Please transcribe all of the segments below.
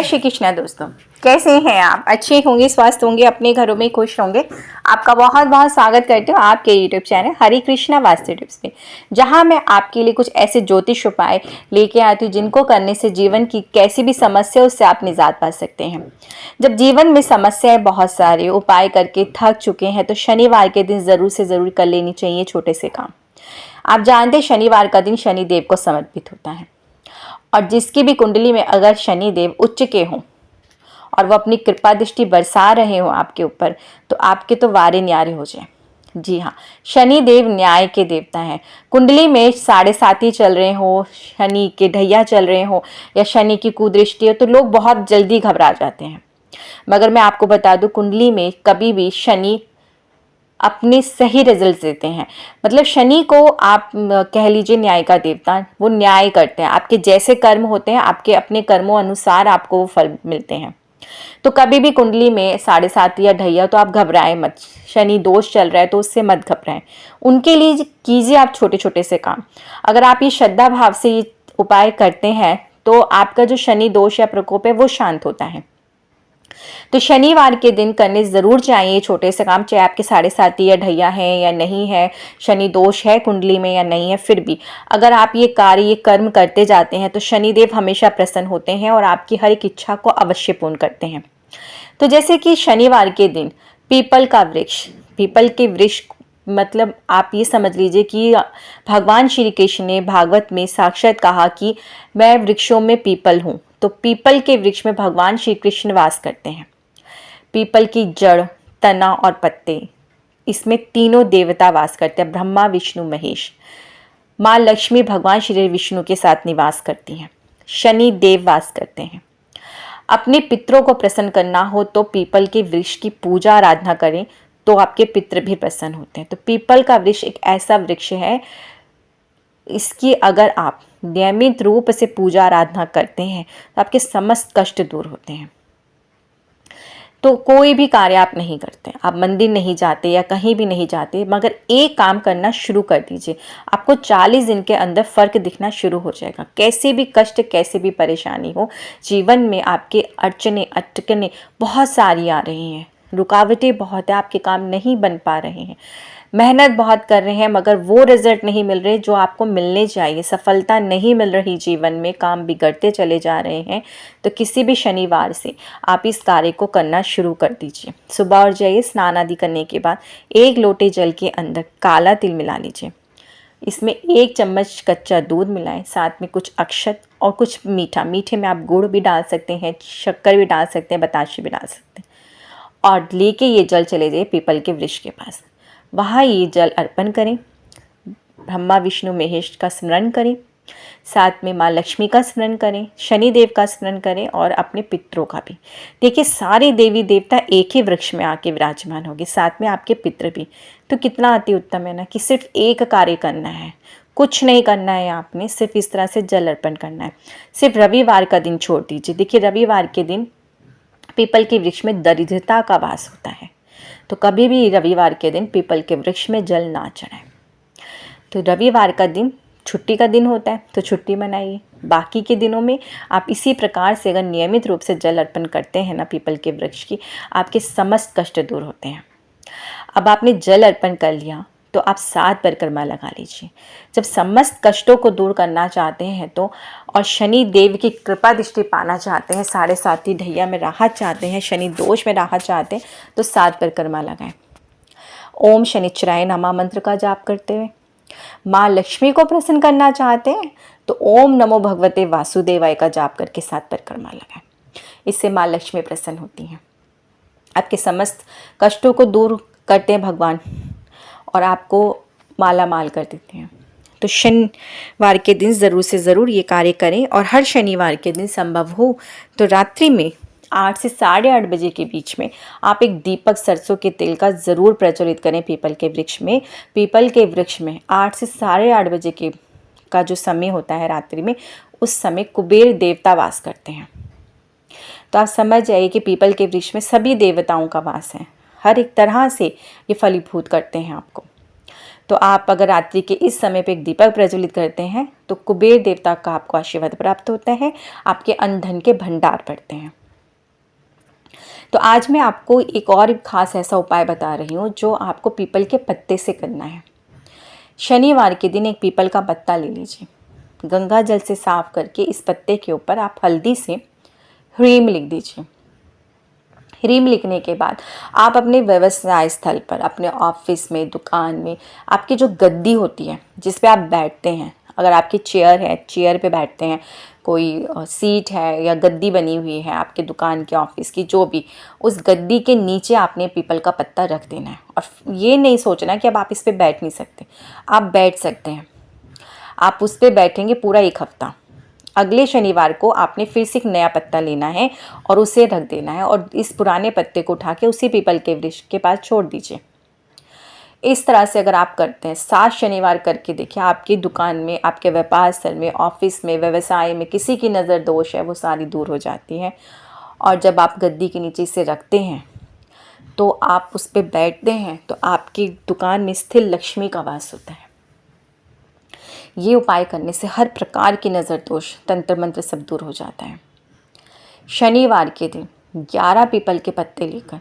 श्री कृष्णा दोस्तों, कैसे हैं आप? अच्छे होंगे, स्वस्थ होंगे, अपने घरों में खुश होंगे। आपका बहुत बहुत स्वागत करती हूँ आपके यूट्यूब चैनल हरे कृष्णा वास्तु टिप्स पे, जहाँ मैं आपके लिए कुछ ऐसे ज्योतिष उपाय लेके आती हूँ जिनको करने से जीवन की कैसी भी समस्या उससे आप निजात पा सकते हैं। जब जीवन में समस्याएं बहुत सारे उपाय करके थक चुके हैं तो शनिवार के दिन ज़रूर से ज़रूर कर लेनी चाहिए छोटे से काम। आप जानते हैं शनिवार का दिन शनिदेव को समर्पित होता है, और जिसकी भी कुंडली में अगर शनि देव उच्च के हों और वो अपनी कृपा दृष्टि बरसा रहे हो आपके ऊपर, तो आपके तो वारे न्यारे हो जाए। जी हाँ, शनि देव न्याय के देवता हैं। कुंडली में 7.5 चल रहे हो, शनि के ढैया चल रहे हो या शनि की कुदृष्टि हो, तो लोग बहुत जल्दी घबरा जाते हैं। मगर मैं आपको बता दूं, कुंडली में कभी भी शनि अपने सही रिजल्ट देते हैं। मतलब शनि को आप कह लीजिए न्याय का देवता, वो न्याय करते हैं। आपके जैसे कर्म होते हैं, आपके अपने कर्मों अनुसार आपको वो फल मिलते हैं। तो कभी भी कुंडली में 7.5 या ढैया तो आप घबराएं मत। शनि दोष चल रहा है तो उससे मत घबराएं। उनके लिए कीजिए आप छोटे छोटे से काम। अगर आप ये श्रद्धा भाव से ये उपाय करते हैं तो आपका जो शनि दोष या प्रकोप है वो शांत होता है। तो शनिवार के दिन करने ज़रूर चाहिए छोटे से काम, चाहे आपके 7.5 या ढैया है या नहीं है, शनि दोष है कुंडली में या नहीं है, फिर भी अगर आप ये कार्य ये कर्म करते जाते हैं तो शनिदेव हमेशा प्रसन्न होते हैं और आपकी हर एक इच्छा को अवश्य पूर्ण करते हैं। तो जैसे कि शनिवार के दिन पीपल का वृक्ष, पीपल के वृक्ष मतलब आप ये समझ लीजिए कि भगवान श्री कृष्ण ने भागवत में साक्षात कहा कि मैं वृक्षों में पीपल हूँ। तो पीपल के वृक्ष में भगवान श्री कृष्ण वास करते हैं। पीपल की जड़, तना और पत्ते, इसमें तीनों देवता वास करते हैं, ब्रह्मा विष्णु महेश। माँ लक्ष्मी भगवान श्री विष्णु के साथ निवास करती हैं। शनि देव वास करते हैं। अपने पितरों को प्रसन्न करना हो तो पीपल के वृक्ष की पूजा आराधना करें तो आपके पितृ भी प्रसन्न होते हैं। तो पीपल का वृक्ष एक ऐसा वृक्ष है, इसकी अगर आप नियमित रूप से पूजा आराधना करते हैं तो आपके समस्त कष्ट दूर होते हैं। तो कोई भी कार्य आप नहीं करते, आप मंदिर नहीं जाते या कहीं भी नहीं जाते, मगर एक काम करना शुरू कर दीजिए, आपको 40 दिन के अंदर फ़र्क दिखना शुरू हो जाएगा। कैसे भी कष्ट, कैसे भी परेशानी हो, जीवन में आपके अड़चने अटकने बहुत सारी आ रही हैं, रुकावटें बहुत है, आपके काम नहीं बन पा रहे हैं, मेहनत बहुत कर रहे हैं मगर वो रिजल्ट नहीं मिल रहे जो आपको मिलने चाहिए, सफलता नहीं मिल रही जीवन में, काम बिगड़ते चले जा रहे हैं, तो किसी भी शनिवार से आप इस कार्य को करना शुरू कर दीजिए। सुबह उठ जाइए, स्नान आदि करने के बाद 1 लोटे जल के अंदर काला तिल मिला लीजिए। इसमें 1 चम्मच कच्चा दूध मिलाएं, साथ में कुछ अक्षत और कुछ मीठा। मीठे में आप गुड़ भी डाल सकते हैं, शक्कर भी डाल सकते हैं, बताशे भी डाल सकते हैं, और लेके ये जल चले जाइए पीपल के वृक्ष के पास। वहाँ ये जल अर्पण करें, ब्रह्मा विष्णु महेश का स्मरण करें, साथ में माँ लक्ष्मी का स्मरण करें, शनिदेव का स्मरण करें और अपने पितरों का भी। देखिए सारे देवी देवता एक ही वृक्ष में आके विराजमान होंगे, साथ में आपके पितृ भी। तो कितना अति उत्तम है ना कि सिर्फ एक कार्य करना है, कुछ नहीं करना है आपने, सिर्फ इस तरह से जल अर्पण करना है। सिर्फ रविवार का दिन छोड़ दीजिए। देखिए रविवार के दिन पीपल के वृक्ष में दरिद्रता का वास होता है, तो कभी भी रविवार के दिन पीपल के वृक्ष में जल ना चढ़ाएं। तो रविवार का दिन छुट्टी का दिन होता है तो छुट्टी मनाइए। बाकी के दिनों में आप इसी प्रकार से अगर नियमित रूप से जल अर्पण करते हैं ना पीपल के वृक्ष की, आपके समस्त कष्ट दूर होते हैं। अब आपने जल अर्पण कर लिया तो आप 7 परिक्रमा लगा लीजिए। जब समस्त कष्टों को दूर करना चाहते हैं तो, और शनि देव की कृपा दृष्टि पाना चाहते हैं, 7.5 ढैया में राहत चाहते हैं, शनि दोष में राहत चाहते हैं, तो 7 परिक्रमा लगाएं। ओम शनिश्चराय नमः मंत्र का जाप करते हुए। माँ लक्ष्मी को प्रसन्न करना चाहते हैं तो ओम नमो भगवते वासुदेवाय का जाप करके 7 परिक्रमा लगाएं। इससे माँ लक्ष्मी प्रसन्न होती हैं, आपके समस्त कष्टों को दूर करते हैं भगवान और आपको माला माल कर देते हैं। तो शनिवार के दिन ज़रूर से ज़रूर ये कार्य करें, और हर शनिवार के दिन संभव हो तो रात्रि में 8 से 8:30 बजे के बीच में आप एक दीपक सरसों के तेल का ज़रूर प्रज्वलित करें पीपल के वृक्ष में। पीपल के वृक्ष में 8 से 8:30 बजे का जो समय होता है रात्रि में, उस समय कुबेर देवता वास करते हैं। तो आप समझ जाइए कि पीपल के वृक्ष में सभी देवताओं का वास है, हर एक तरह से ये फलीभूत करते हैं आपको। तो आप अगर रात्रि के इस समय पे एक दीपक प्रज्वलित करते हैं तो कुबेर देवता का आपको आशीर्वाद प्राप्त होता है, आपके अन्न धन के भंडार बढ़ते हैं। तो आज मैं आपको एक और ख़ास ऐसा उपाय बता रही हूँ जो आपको पीपल के पत्ते से करना है। शनिवार के दिन एक पीपल का पत्ता ले लीजिए, गंगा जल से साफ करके इस पत्ते के ऊपर आप हल्दी से ह्रीम लिख दीजिए। ह्रीम लिखने के बाद आप अपने व्यवसाय स्थल पर, अपने ऑफिस में, दुकान में, आपकी जो गद्दी होती है जिस पे आप बैठते हैं, अगर आपकी चेयर है, चेयर पे बैठते हैं, कोई सीट है या गद्दी बनी हुई है आपके दुकान के, ऑफिस की, जो भी, उस गद्दी के नीचे आपने पीपल का पत्ता रख देना है। और ये नहीं सोचना कि अब आप इस पर बैठ नहीं सकते, आप बैठ सकते हैं। आप उस पर बैठेंगे पूरा 1 हफ्ता। अगले शनिवार को आपने फिर से एक नया पत्ता लेना है और उसे रख देना है और इस पुराने पत्ते को उठा के उसी पीपल के वृक्ष के पास छोड़ दीजिए। इस तरह से अगर आप करते हैं 7 शनिवार करके देखिए, आपकी दुकान में, आपके व्यापार स्थल में, ऑफिस में, व्यवसाय में किसी की नज़र दोष है वो सारी दूर हो जाती है। और जब आप गद्दी के नीचे इसे रखते हैं तो आप उस पर बैठते हैं तो आपकी दुकान में स्थिर लक्ष्मी का वास होता है। ये उपाय करने से हर प्रकार की नज़र दोष, तंत्र मंत्र सब दूर हो जाता है। शनिवार के दिन 11 पीपल के पत्ते लेकर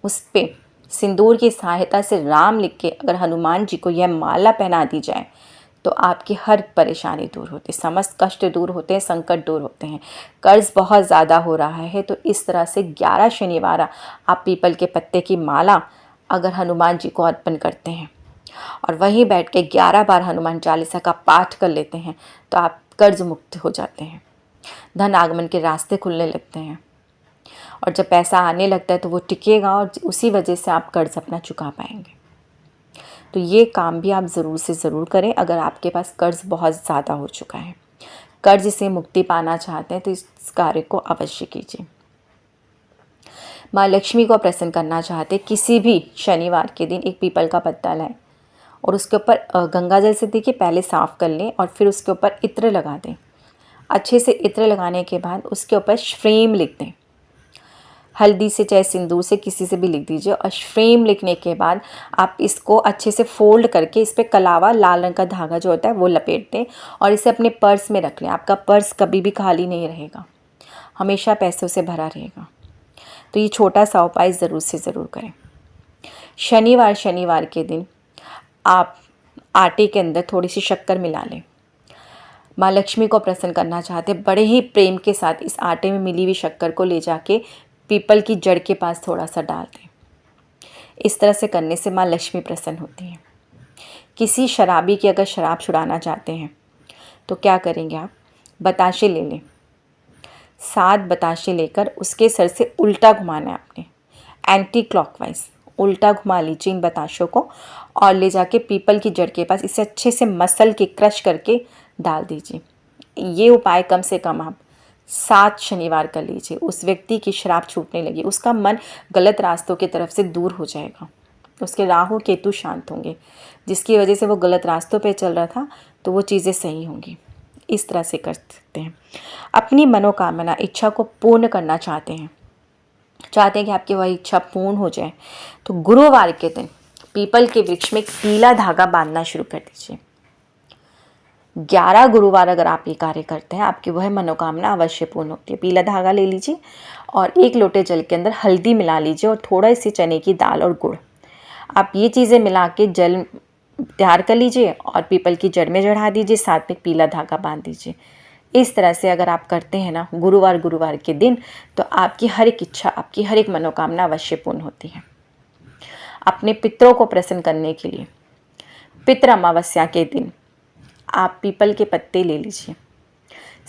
उस पर सिंदूर की सहायता से राम लिख के अगर हनुमान जी को यह माला पहना दी जाए तो आपकी हर परेशानी दूर होती है, समस्त कष्ट दूर होते हैं, संकट दूर होते हैं। कर्ज बहुत ज़्यादा हो रहा है तो इस तरह से 11 शनिवार आप पीपल के पत्ते की माला अगर हनुमान जी को अर्पण करते हैं और वहीं बैठ के 11 बार हनुमान चालीसा का पाठ कर लेते हैं तो आप कर्ज मुक्त हो जाते हैं, धन आगमन के रास्ते खुलने लगते हैं और जब पैसा आने लगता है तो वो टिकेगा और उसी वजह से आप कर्ज अपना चुका पाएंगे। तो ये काम भी आप ज़रूर से ज़रूर करें अगर आपके पास कर्ज बहुत ज़्यादा हो चुका है, कर्ज से मुक्ति पाना चाहते हैं तो इस कार्य को अवश्य कीजिए। माँ लक्ष्मी को प्रसन्न करना चाहते किसी भी शनिवार के दिन एक पीपल का पत्ता लाएं और उसके ऊपर गंगा जल से देखिए पहले साफ़ कर लें और फिर उसके ऊपर इत्र लगा दें। अच्छे से इत्र लगाने के बाद उसके ऊपर श्रीम लिख दें, हल्दी से चाहे सिंदूर से किसी से भी लिख दीजिए। और श्रीम लिखने के बाद आप इसको अच्छे से फोल्ड करके इस पर कलावा, लाल रंग का धागा जो होता है वो लपेट दें और इसे अपने पर्स में रख लें। आपका पर्स कभी भी खाली नहीं रहेगा, हमेशा पैसों से भरा रहेगा। तो ये छोटा सा उपाय ज़रूर से ज़रूर करें। शनिवार के दिन आप आटे के अंदर थोड़ी सी शक्कर मिला लें। माँ लक्ष्मी को प्रसन्न करना चाहते बड़े ही प्रेम के साथ इस आटे में मिली हुई शक्कर को ले जाके पीपल की जड़ के पास थोड़ा सा डाल दें। इस तरह से करने से माँ लक्ष्मी प्रसन्न होती हैं। किसी शराबी की अगर शराब छुड़ाना चाहते हैं तो क्या करेंगे आप, बताशे ले लें, 7 बताशे लेकर उसके सर से उल्टा घुमाना है आपने, एंटी क्लॉकवाइज उल्टा घुमा लीजिए इन बताशों को और ले जाके पीपल की जड़ के पास इसे अच्छे से मसल के क्रश करके डाल दीजिए। ये उपाय कम से कम आप 7 शनिवार कर लीजिए। उस व्यक्ति की शराब छूटने लगी, उसका मन गलत रास्तों की तरफ से दूर हो जाएगा, उसके राहु केतु शांत होंगे, जिसकी वजह से वो गलत रास्तों पे चल रहा था तो वो चीज़ें सही होंगी। इस तरह से कर सकते हैं। अपनी मनोकामना, इच्छा को पूर्ण करना चाहते हैं कि आपकी वह इच्छा पूर्ण हो जाए तो गुरुवार के दिन पीपल के वृक्ष में एक पीला धागा बांधना शुरू कर दीजिए। 11 गुरुवार अगर आप ये कार्य करते हैं आपकी वह मनोकामना अवश्य पूर्ण होती है। पीला धागा ले लीजिए और 1 लोटे जल के अंदर हल्दी मिला लीजिए और थोड़ा सी चने की दाल और गुड़, आप ये चीज़ें मिला के जल तैयार कर लीजिए और पीपल की जड़ में चढ़ा दीजिए, साथ में पीला धागा बांध दीजिए। इस तरह से अगर आप करते हैं ना गुरुवार के दिन तो आपकी हर एक इच्छा, आपकी हर एक मनोकामना अवश्य पूर्ण होती है। अपने पितरों को प्रसन्न करने के लिए पितृ अमावस्या के दिन आप पीपल के पत्ते ले लीजिए,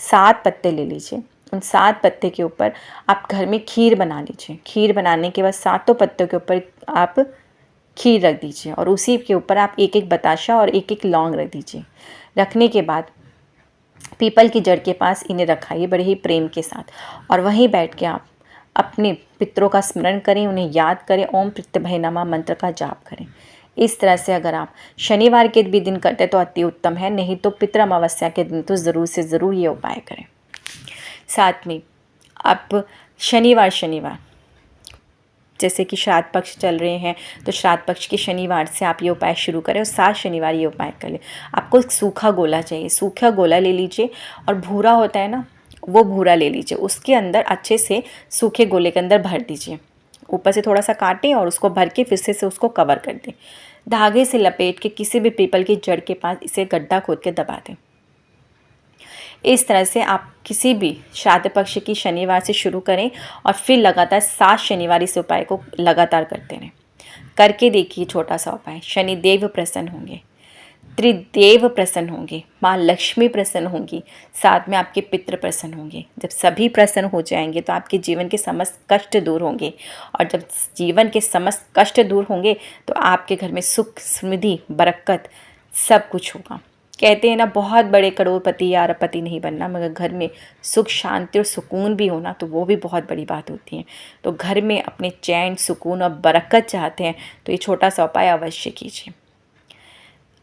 7 पत्ते ले लीजिए। उन 7 पत्ते के ऊपर आप घर में खीर बना लीजिए। खीर बनाने के बाद 7 पत्तों के ऊपर आप खीर रख दीजिए और उसी के ऊपर आप 1-1 बताशा और 1-1 लौंग रख दीजिए। रखने के बाद पीपल की जड़ के पास इन्हें रखाइए बड़े ही प्रेम के साथ और वहीं बैठ के आप अपने पितरों का स्मरण करें, उन्हें याद करें, ओम प्रत्यभय नमः मंत्र का जाप करें। इस तरह से अगर आप शनिवार के भी दिन करते तो अति उत्तम है, नहीं तो पितृ अमावस्या के दिन तो ज़रूर से ज़रूर ये उपाय करें। साथ में आप शनिवार जैसे कि श्राद्ध पक्ष चल रहे हैं तो श्राद्ध पक्ष के शनिवार से आप ये उपाय शुरू करें और 7 शनिवार ये उपाय कर लें। आपको एक सूखा गोला चाहिए, सूखा गोला ले लीजिए और भूरा होता है ना, वो भूरा ले लीजिए, उसके अंदर अच्छे से सूखे गोले के अंदर भर दीजिए, ऊपर से थोड़ा सा काटें और उसको भर के फिर से उसको कवर कर दें। धागे से लपेट के किसी भी पीपल की जड़ के पास इसे गड्ढा खोद के दबा दें। इस तरह से आप किसी भी श्राद्ध पक्ष की शनिवार से शुरू करें और फिर लगातार 7 शनिवार इस उपाय को लगातार करते रहें। करके देखिए छोटा सा उपाय, शनिदेव प्रसन्न होंगे, त्रिदेव प्रसन्न होंगे, माँ लक्ष्मी प्रसन्न होंगी, साथ में आपके पितृ प्रसन्न होंगे। जब सभी प्रसन्न हो जाएंगे तो आपके जीवन के समस्त कष्ट दूर होंगे, और जब जीवन के समस्त कष्ट दूर होंगे तो आपके घर में सुख, समृद्धि, बरकत सब कुछ होगा। कहते हैं ना, बहुत बड़े करोड़पति या अरबपति नहीं बनना, मगर घर में सुख, शांति और सुकून भी होना तो वो भी बहुत बड़ी बात होती है। तो घर में अपने चैन, सुकून और बरकत चाहते हैं तो ये छोटा सा उपाय अवश्य कीजिए।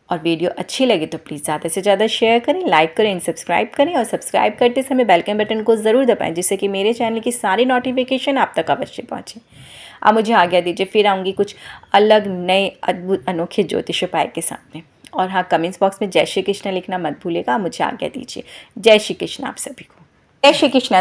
और वीडियो अच्छी लगे तो प्लीज़ ज़्यादा से ज़्यादा शेयर करें, लाइक करें, सब्सक्राइब करें, और सब्सक्राइब करते समय बेल के बटन को ज़रूर दबाएं जिससे कि मेरे चैनल की सारी नोटिफिकेशन आप तक अवश्य पहुँचे। अब मुझे आज्ञा दीजिए, फिर आऊँगी कुछ अलग, नए, अद्भुत, अनोखे ज्योतिष उपाय के साथ में। और हाँ, कमेंट्स बॉक्स में जय श्री कृष्ण लिखना मत भूलिएगा। मुझे आज्ञा दीजिए। जय श्री कृष्ण आप सभी को। जय श्री कृष्ण।